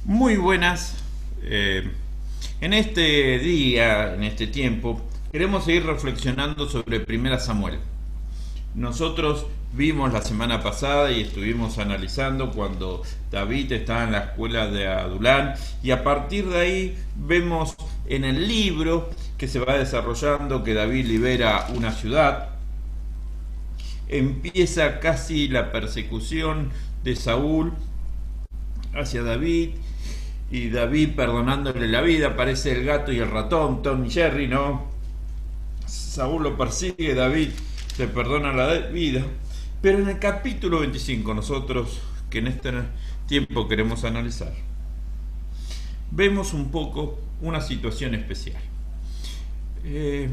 Muy buenas. Eh, en este día, en este tiempo, queremos seguir reflexionando sobre Primera Samuel. Nosotros vimos la semana pasada y estuvimos analizando cuando David estaba en la escuela de Adulán, y a partir de ahí vemos en el libro que se va desarrollando que David libera una ciudad. Empieza casi la persecución de Saúl hacia David, y David perdonándole la vida. Parece el gato y el ratón, Tom y Jerry, ¿no? Saúl lo persigue, David le perdona la vida. Pero en el capítulo 25, nosotros que en este tiempo queremos analizar, vemos un poco una situación especial. Eh,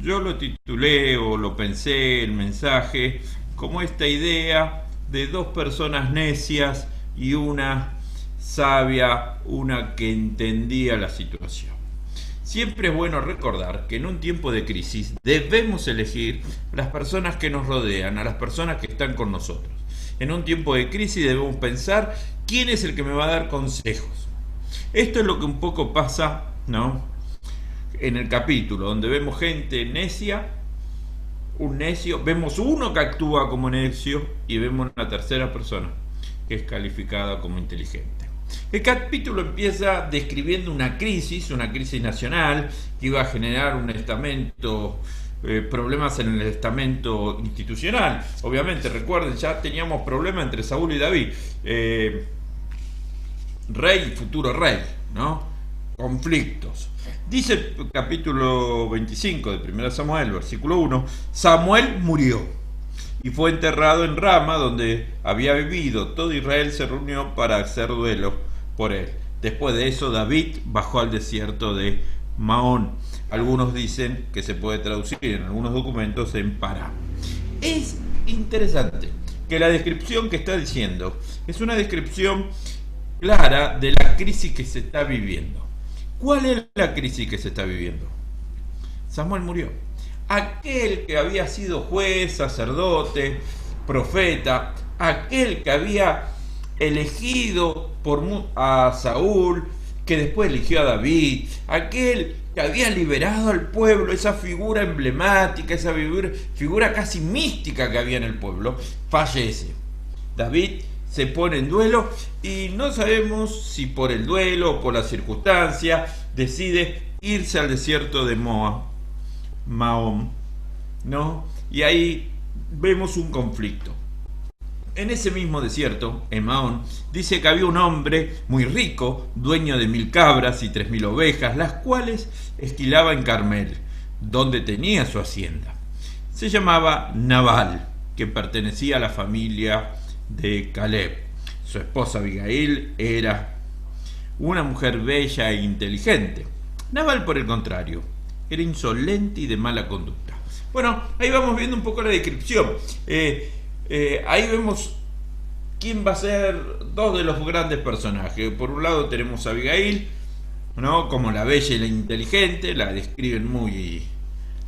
yo lo titulé o lo pensé, el mensaje, como esta idea de dos personas necias y una sabia, una que entendía la situación. Siempre es bueno recordar que en un tiempo de crisis debemos elegir a las personas que nos rodean, a las personas que están con nosotros. En un tiempo de crisis debemos pensar quién es el que me va a dar consejos. Esto es lo que un poco pasa, ¿no? En el capítulo, donde vemos gente necia, un necio, vemos uno que actúa como necio y vemos una tercera persona que es calificada como inteligente. El capítulo empieza describiendo una crisis nacional que iba a generar un estamento, problemas en el estamento institucional. Obviamente, recuerden, ya teníamos problemas entre Saúl y David, rey y futuro rey, ¿no? Conflictos. Dice el capítulo 25 de 1 Samuel, versículo 1, Samuel murió y fue enterrado en Rama, donde había vivido. Todo Israel se reunió para hacer duelo por él. Después de eso, David bajó al desierto de Maón. Algunos dicen que se puede traducir en algunos documentos en Pará. Es interesante que la descripción que está diciendo es una descripción clara de la crisis que se está viviendo. ¿Cuál es la crisis que se está viviendo? Samuel murió. Aquel que había sido juez, sacerdote, profeta, aquel que había elegido a Saúl, que después eligió a David, aquel que había liberado al pueblo, esa figura emblemática, esa figura casi mística que había en el pueblo, fallece. David se pone en duelo y no sabemos si por el duelo o por la circunstancia decide irse al desierto de Mahón, ¿no? Y ahí vemos un conflicto. En ese mismo desierto, en Mahón, dice que había un hombre muy rico, dueño de 1000 cabras y 3000 ovejas, las cuales esquilaba en Carmel, donde tenía su hacienda. Se llamaba Nabal, que pertenecía a la familia de Caleb. Su esposa Abigail era una mujer bella e inteligente. Nabal, por el contrario, era insolente y de mala conducta. Bueno, ahí vamos viendo un poco la descripción. Ahí vemos quién va a ser dos de los grandes personajes. Por un lado tenemos a Abigail, ¿no? Como la bella y la inteligente, la describen muy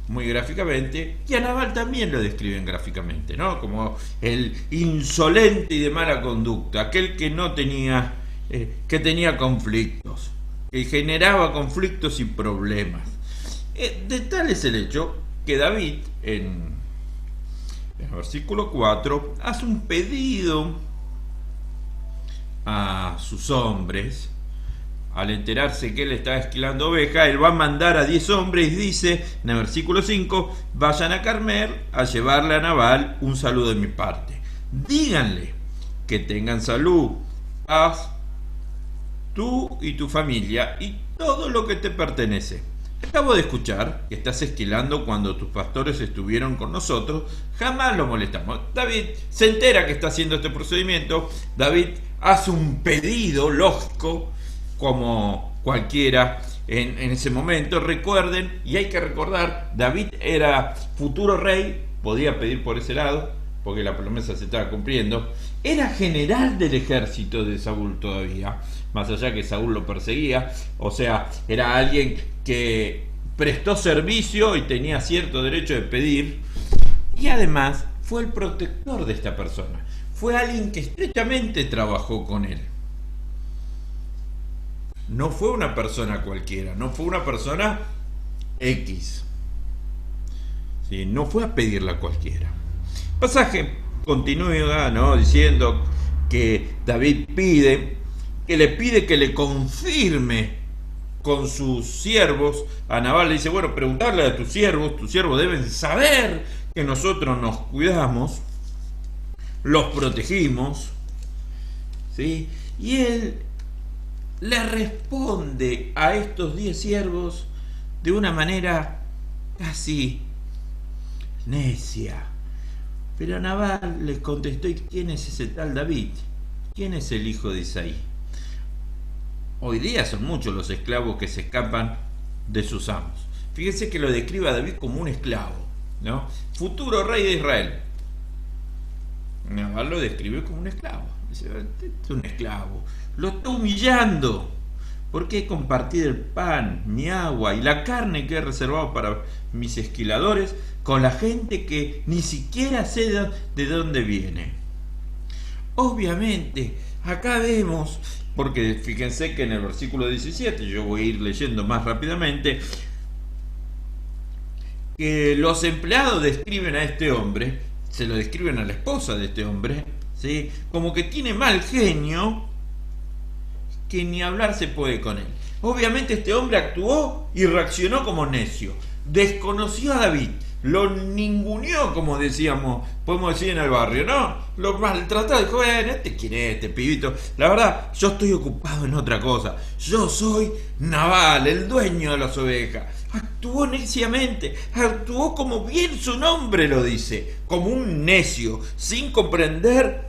gráficamente, y a Nabal también lo describen gráficamente, ¿no? Como el insolente y de mala conducta, aquel que no tenía, que tenía conflictos, que generaba conflictos y problemas. De tal es el hecho que David, en el versículo 4, hace un pedido a sus hombres. Al enterarse que él está esquilando oveja, él va a mandar a 10 hombres y dice en el versículo 5, vayan a Carmel a llevarle a Nabal un saludo de mi parte. Díganle que tengan salud, paz, tú y tu familia y todo lo que te pertenece. Acabo de escuchar que estás esquilando cuando tus pastores estuvieron con nosotros, jamás lo molestamos. David se entera que está haciendo este procedimiento. David hace un pedido lógico, como cualquiera en ese momento. Recuerden, y hay que recordar, David era futuro rey, podía pedir por ese lado, porque la promesa se estaba cumpliendo. Era general del ejército de Saúl todavía, más allá que Saúl lo perseguía. O sea, era alguien que prestó servicio y tenía cierto derecho de pedir. Y además fue el protector de esta persona. Fue alguien que estrechamente trabajó con él. no fue una persona cualquiera, no fue una persona X. ¿Sí? No fue a pedirla a cualquiera. El pasaje continúa, ¿no?, diciendo que David le pide que le confirme con sus siervos. A Nabal le dice, bueno, preguntarle a tus siervos deben saber que nosotros nos cuidamos, los protegimos, ¿sí? Y él le responde a estos 10 siervos de una manera casi necia. Pero Nabal les contestó, ¿y quién es ese tal David? ¿Quién es el hijo de Isaí? Hoy día son muchos los esclavos que se escapan de sus amos. Fíjense que lo describe a David como un esclavo, ¿no? Futuro rey de Israel. Nabal lo describe como un esclavo. Dice, este es un esclavo. Lo está humillando. ¿Por qué compartir el pan, mi agua y la carne que he reservado para mis esquiladores con la gente que ni siquiera sé de dónde viene? Obviamente, acá vemos, porque fíjense que en el versículo 17, yo voy a ir leyendo más rápidamente, que los empleados describen a este hombre, se lo describen a la esposa de este hombre, ¿sí?, como que tiene mal genio, que ni hablar se puede con él. Obviamente este hombre actuó y reaccionó como necio. Desconoció a David, lo ninguneó, como decíamos, podemos decir en el barrio, ¿no? Lo maltrató, dijo, ¿este quién es, este pibito? La verdad, yo estoy ocupado en otra cosa. Yo soy Nabal, el dueño de las ovejas. Actuó neciamente, actuó como bien su nombre lo dice, como un necio, sin comprender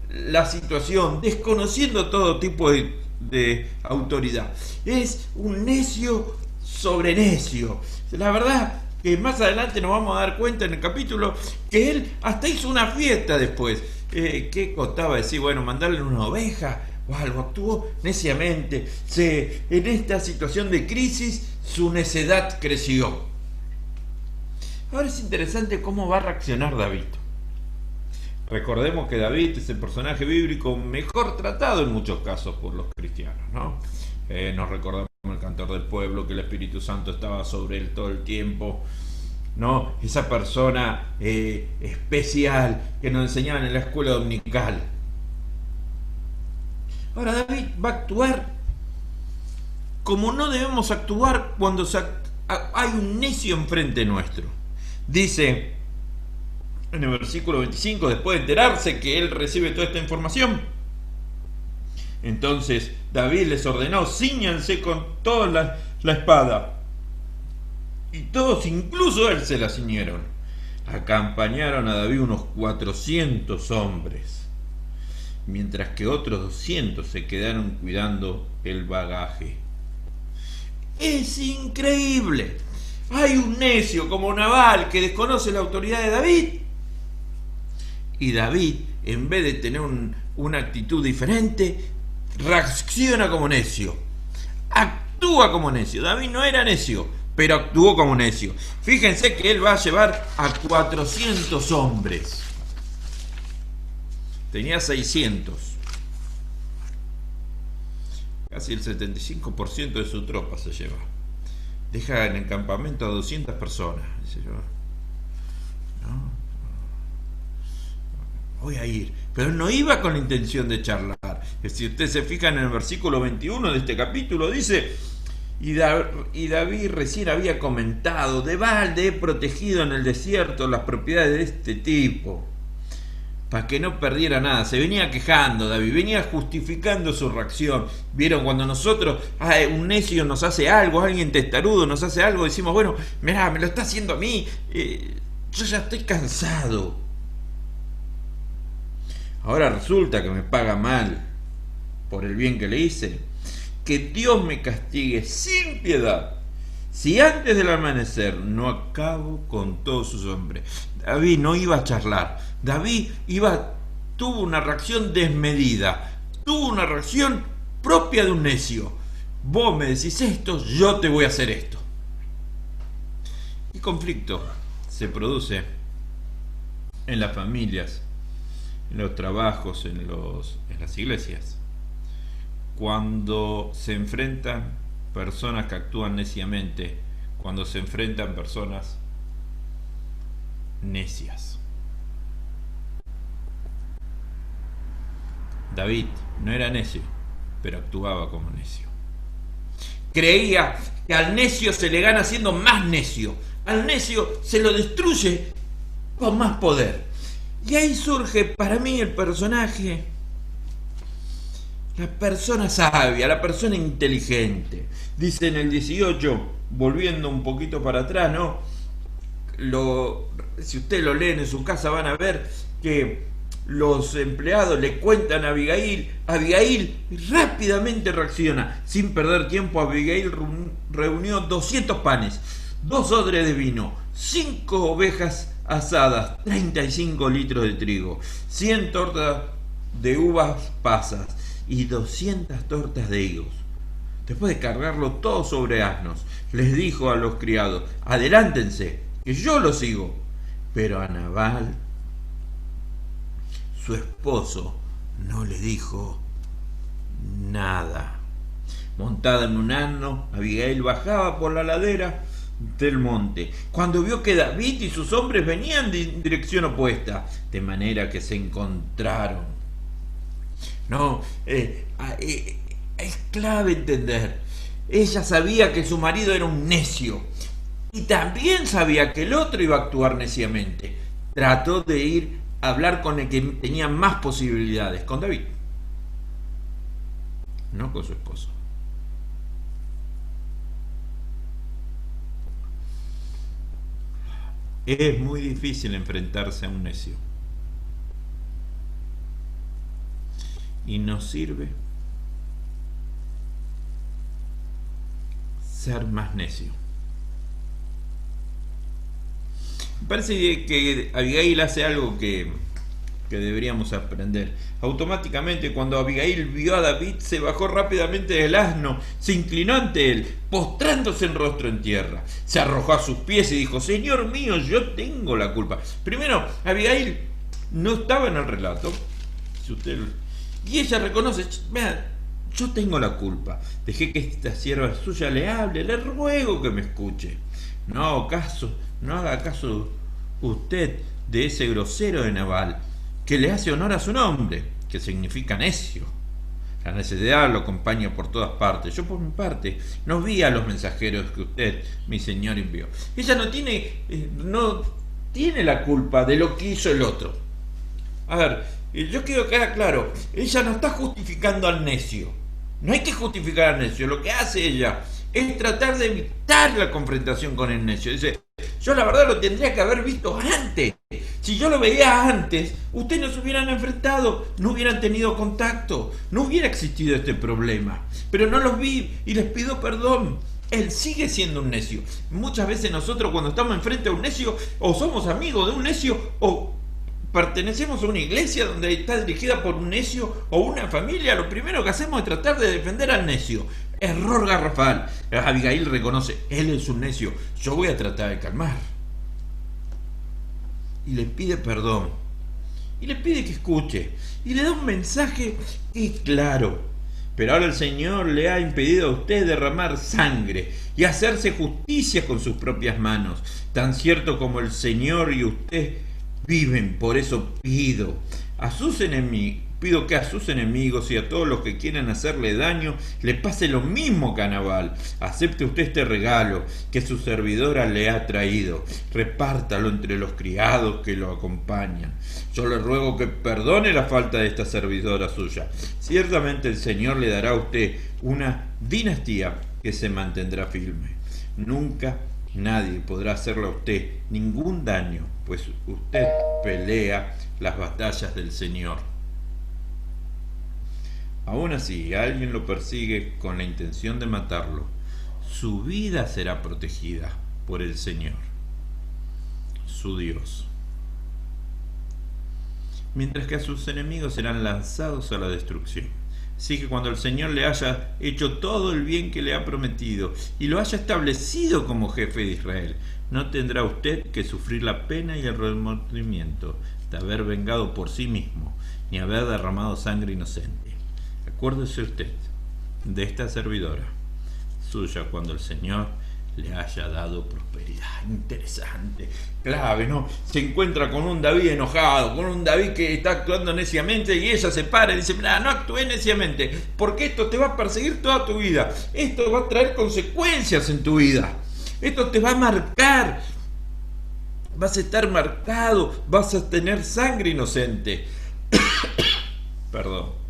la situación, desconociendo todo tipo de autoridad. Es un necio sobre necio. La verdad que más adelante nos vamos a dar cuenta en el capítulo que él hasta hizo una fiesta después. ¿Qué costaba decir, bueno, mandarle una oveja o algo? Actuó neciamente. En esta situación de crisis su necedad creció. Ahora es interesante cómo va a reaccionar David. Recordemos que David es el personaje bíblico mejor tratado en muchos casos por los cristianos, ¿no? Nos recordamos el cantor del pueblo, que el Espíritu Santo estaba sobre él todo el tiempo, ¿no? Esa persona especial que nos enseñaban en la escuela dominical. Ahora David va a actuar como no debemos actuar cuando hay un necio enfrente nuestro. Dice en el versículo 25, después de enterarse que él recibe toda esta información, entonces David les ordenó, cíñanse con toda la espada. Y todos, incluso él, se la ciñeron. Acompañaron a David unos 400 hombres, mientras que otros 200 se quedaron cuidando el bagaje. Es increíble. Hay un necio como Nabal que desconoce la autoridad de David. Y David, en vez de tener una actitud diferente, reacciona como necio. Actúa como necio. David no era necio, pero actuó como necio. Fíjense que él va a llevar a 400 hombres. Tenía 600. Casi el 75% de su tropa se lleva. Deja en el campamento a 200 personas. Dice yo, no, voy a ir. Pero no iba con la intención de charlar. Si ustedes se fijan en el versículo 21 de este capítulo, dice, y David recién había comentado, de balde he protegido en el desierto las propiedades de este tipo, para que no perdiera nada. Se venía quejando David, venía justificando su reacción. Vieron, cuando nosotros, un necio nos hace algo, alguien testarudo nos hace algo, decimos, bueno, mirá, me lo está haciendo a mí, yo ya estoy cansado. Ahora resulta que me paga mal por el bien que le hice. Que Dios me castigue sin piedad, si antes del amanecer no acabo con todos sus hombres. David no iba a charlar. David tuvo una reacción desmedida. Tuvo una reacción propia de un necio. Vos me decís esto, yo te voy a hacer esto. ¿Qué conflicto se produce en las familias, en los trabajos, en las iglesias? cuando se enfrentan personas que actúan neciamente, cuando se enfrentan personas necias. David no era necio, pero actuaba como necio. Creía que al necio se le gana siendo más necio. Al necio se lo destruye con más poder. Y ahí surge para mí el personaje, la persona sabia, la persona inteligente. Dice en el 18, volviendo un poquito para atrás, ¿no? Si usted lo leen en su casa van a ver que los empleados le cuentan a Abigail. Abigail rápidamente reacciona. Sin perder tiempo, Abigail reunió 200 panes, 2 odres de vino, 5 ovejas asadas, 35 litros de trigo, 100 tortas de uvas pasas y 200 tortas de higos. Después de cargarlo todo sobre asnos, les dijo a los criados: adelántense, que yo los sigo. Pero a Nabal, su esposo, no le dijo nada. Montada en un asno, Abigail bajaba por la ladera del monte, cuando vio que David y sus hombres venían en dirección opuesta, de manera que se encontraron. Es clave entender. Ella sabía que su marido era un necio y también sabía que el otro iba a actuar neciamente. Trató de ir a hablar con el que tenía más posibilidades, con David, no con su esposo. Es muy difícil enfrentarse a un necio. Y nos sirve ser más necio. Me parece que Abigail hace algo que deberíamos aprender. Automáticamente, cuando Abigail vio a David, se bajó rápidamente del asno, se inclinó ante él, postrándose en rostro en tierra. Se arrojó a sus pies y dijo: Señor mío, yo tengo la culpa. Primero, Abigail no estaba en el relato, y ella reconoce: vea, yo tengo la culpa. Dejé que esta sierva suya le hable, le ruego que me escuche. No haga caso usted de ese grosero de Nabal, que le hace honor a su nombre, que significa necio. La necedad lo acompaña por todas partes. Yo, por mi parte, no vi a los mensajeros que usted, mi señor, envió. Ella no tiene la culpa de lo que hizo el otro. A ver, yo quiero que quede claro, ella no está justificando al necio. No hay que justificar al necio. Lo que hace ella es tratar de evitar la confrontación con el necio. Dice: yo la verdad lo tendría que haber visto antes. Si yo lo veía antes, ustedes no se hubieran enfrentado, no hubieran tenido contacto, no hubiera existido este problema. Pero no los vi y les pido perdón. Él sigue siendo un necio. Muchas veces nosotros, cuando estamos enfrente a un necio, o somos amigos de un necio, o pertenecemos a una iglesia donde está dirigida por un necio, o una familia, lo primero que hacemos es tratar de defender al necio. Error garrafal. Abigail reconoce: él es un necio, yo voy a tratar de calmar. Y le pide perdón, y le pide que escuche, y le da un mensaje que es claro. Pero ahora el Señor le ha impedido a usted derramar sangre y hacerse justicia con sus propias manos, tan cierto como el Señor y usted viven. Por eso pido que a sus enemigos y a todos los que quieran hacerle daño le pase lo mismo que a Nabal. Acepte usted este regalo que su servidora le ha traído. Repártalo entre los criados que lo acompañan. Yo le ruego que perdone la falta de esta servidora suya. Ciertamente el Señor le dará a usted una dinastía que se mantendrá firme. Nunca nadie podrá hacerle a usted ningún daño, pues usted pelea las batallas del Señor. Aún así, alguien lo persigue con la intención de matarlo, su vida será protegida por el Señor, su Dios, mientras que a sus enemigos serán lanzados a la destrucción. Así que cuando el Señor le haya hecho todo el bien que le ha prometido y lo haya establecido como jefe de Israel, no tendrá usted que sufrir la pena y el remordimiento de haber vengado por sí mismo, ni haber derramado sangre inocente. Acuérdese usted de esta servidora suya cuando el Señor le haya dado prosperidad. Interesante, clave, ¿no? Se encuentra con un David enojado, con un David que está actuando neciamente, y ella se para y dice: mira, no actúes neciamente, porque esto te va a perseguir toda tu vida, esto va a traer consecuencias en tu vida, esto te va a marcar, vas a estar marcado, vas a tener sangre inocente. Perdón.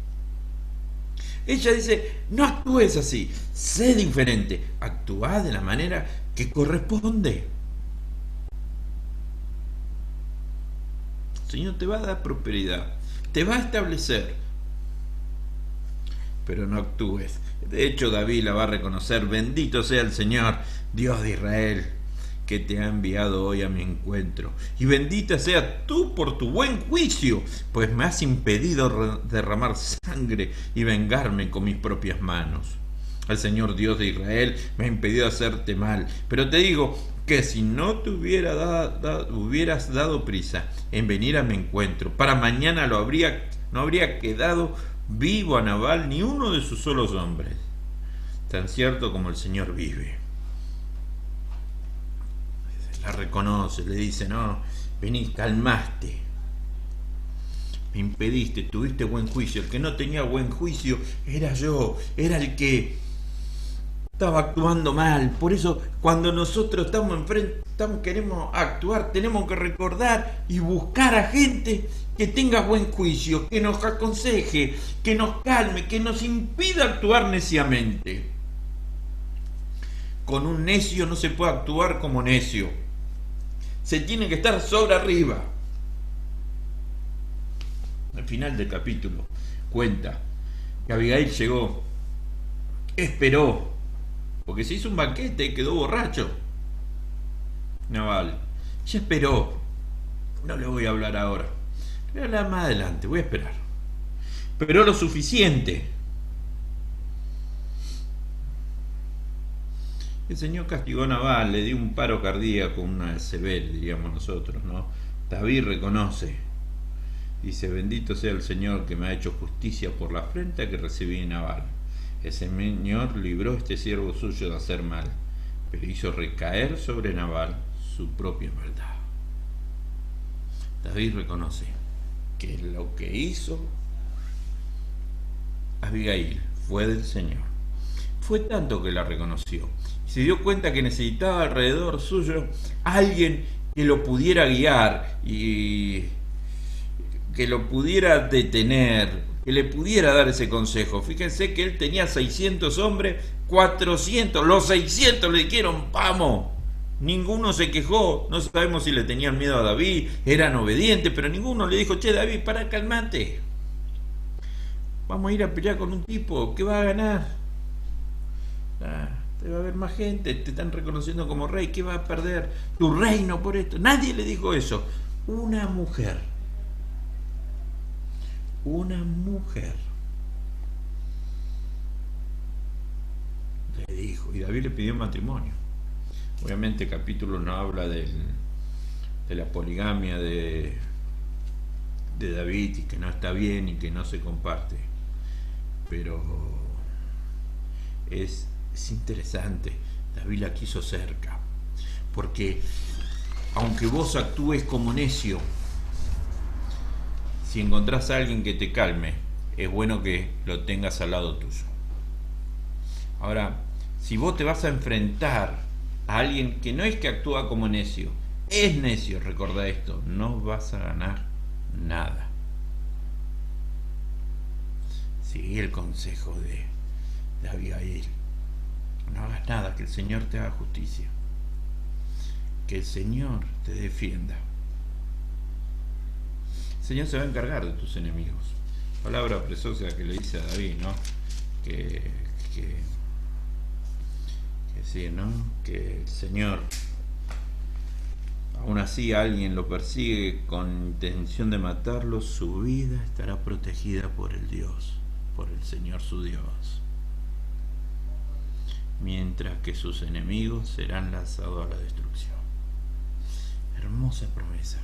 Ella dice: no actúes así, sé diferente, actúa de la manera que corresponde. El Señor te va a dar prosperidad, te va a establecer, pero no actúes. De hecho, David la va a reconocer: bendito sea el Señor, Dios de Israel, que te ha enviado hoy a mi encuentro, y bendita sea tú por tu buen juicio, pues me has impedido derramar sangre y vengarme con mis propias manos. El Señor Dios de Israel me ha impedido hacerte mal, pero te digo que si no te hubieras dado prisa en venir a mi encuentro, para mañana no habría quedado vivo a Nabal ni uno de sus solos hombres, tan cierto como el Señor vive. La reconoce, le dice: no, vení, calmaste, me impediste, tuviste buen juicio. El que no tenía buen juicio era yo, era el que estaba actuando mal. Por eso cuando nosotros queremos actuar, tenemos que recordar y buscar a gente que tenga buen juicio, que nos aconseje, que nos calme, que nos impida actuar neciamente. Con un necio no se puede actuar como necio. Se tiene que estar sobre arriba. Al final del capítulo cuenta que Abigail llegó, esperó, porque se hizo un banquete y quedó borracho Nabal. Ya esperó. No le voy a hablar ahora, le voy a hablar más adelante, voy a esperar. Esperó lo suficiente. El Señor castigó a Nabal, le dio un paro cardíaco, una Jezebel, diríamos nosotros, ¿no? David reconoce, dice: bendito sea el Señor que me ha hecho justicia por la afrenta que recibí en Nabal. El Señor libró a este siervo suyo de hacer mal, pero hizo recaer sobre Nabal su propia maldad. David reconoce que lo que hizo Abigail fue del Señor. Fue tanto que la reconoció. Se dio cuenta que necesitaba alrededor suyo alguien que lo pudiera guiar y que lo pudiera detener, que le pudiera dar ese consejo. Fíjense que él tenía 600 hombres, 400, los 600 le dijeron: vamos. Ninguno se quejó. No sabemos si le tenían miedo a David, eran obedientes, pero ninguno le dijo: che, David, para, calmate, vamos a ir a pelear con un tipo que va a ganar. Te va a haber más gente, te están reconociendo como rey, ¿qué va a perder tu reino por esto? Nadie le dijo eso. Una mujer le dijo, y David le pidió matrimonio. Obviamente el capítulo no habla de la poligamia de David, y que no está bien y que no se comparte, pero es interesante. David la quiso cerca, porque aunque vos actúes como necio, si encontrás a alguien que te calme, es bueno que lo tengas al lado tuyo. Ahora, si vos te vas a enfrentar a alguien que no es que actúa como necio, es necio, recordá esto, no vas a ganar nada. Sigue el consejo de Abigail. No hagas nada, que el Señor te haga justicia, que el Señor te defienda. El Señor se va a encargar de tus enemigos. Palabra preciosa que le dice a David, ¿no? Que sí, ¿no? Que el Señor, aún así alguien lo persigue con intención de matarlo, su vida estará protegida por el Señor su Dios, mientras que sus enemigos serán lanzados a la destrucción. Hermosa promesa.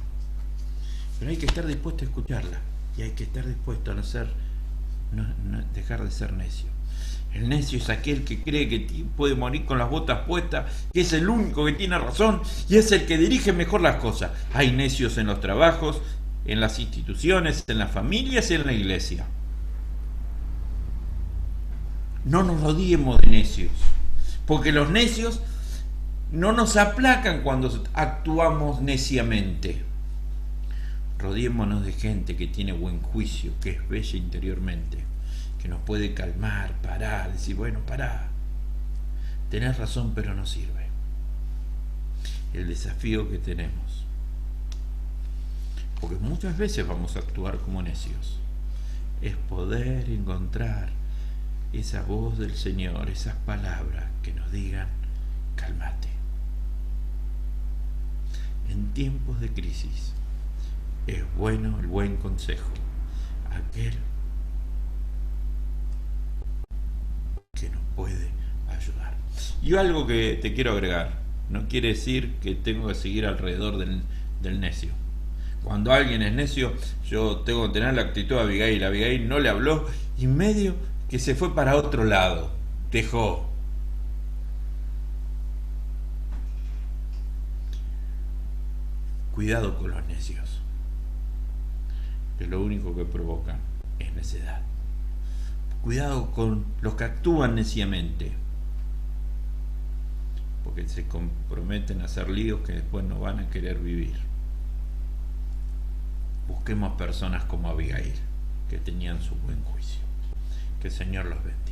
Pero hay que estar dispuesto a escucharla, y hay que estar dispuesto a no dejar de ser necio. El necio es aquel que cree que puede morir con las botas puestas, que es el único que tiene razón y es el que dirige mejor las cosas. Hay necios en los trabajos, en las instituciones, en las familias y en la iglesia. No nos rodeemos de necios, porque los necios no nos aplacan cuando actuamos neciamente. Rodeémonos de gente que tiene buen juicio, que es bella interiormente, que nos puede calmar, parar, decir, bueno, pará, tenés razón, pero no sirve. El desafío que tenemos, porque muchas veces vamos a actuar como necios, es poder encontrar esa voz del Señor, esas palabras que nos digan, cálmate. En tiempos de crisis es bueno el buen consejo, aquel que nos puede ayudar. Y algo que te quiero agregar, no quiere decir que tengo que seguir alrededor del necio. Cuando alguien es necio, yo tengo que tener la actitud de Abigail. Abigail no le habló y medio que se fue para otro lado, dejó. Cuidado con los necios, que lo único que provocan es necedad. Cuidado con los que actúan neciamente, porque se comprometen a hacer líos que después no van a querer vivir. Busquemos personas como Abigail, que tenían su buen juicio. Que el Señor los bendiga.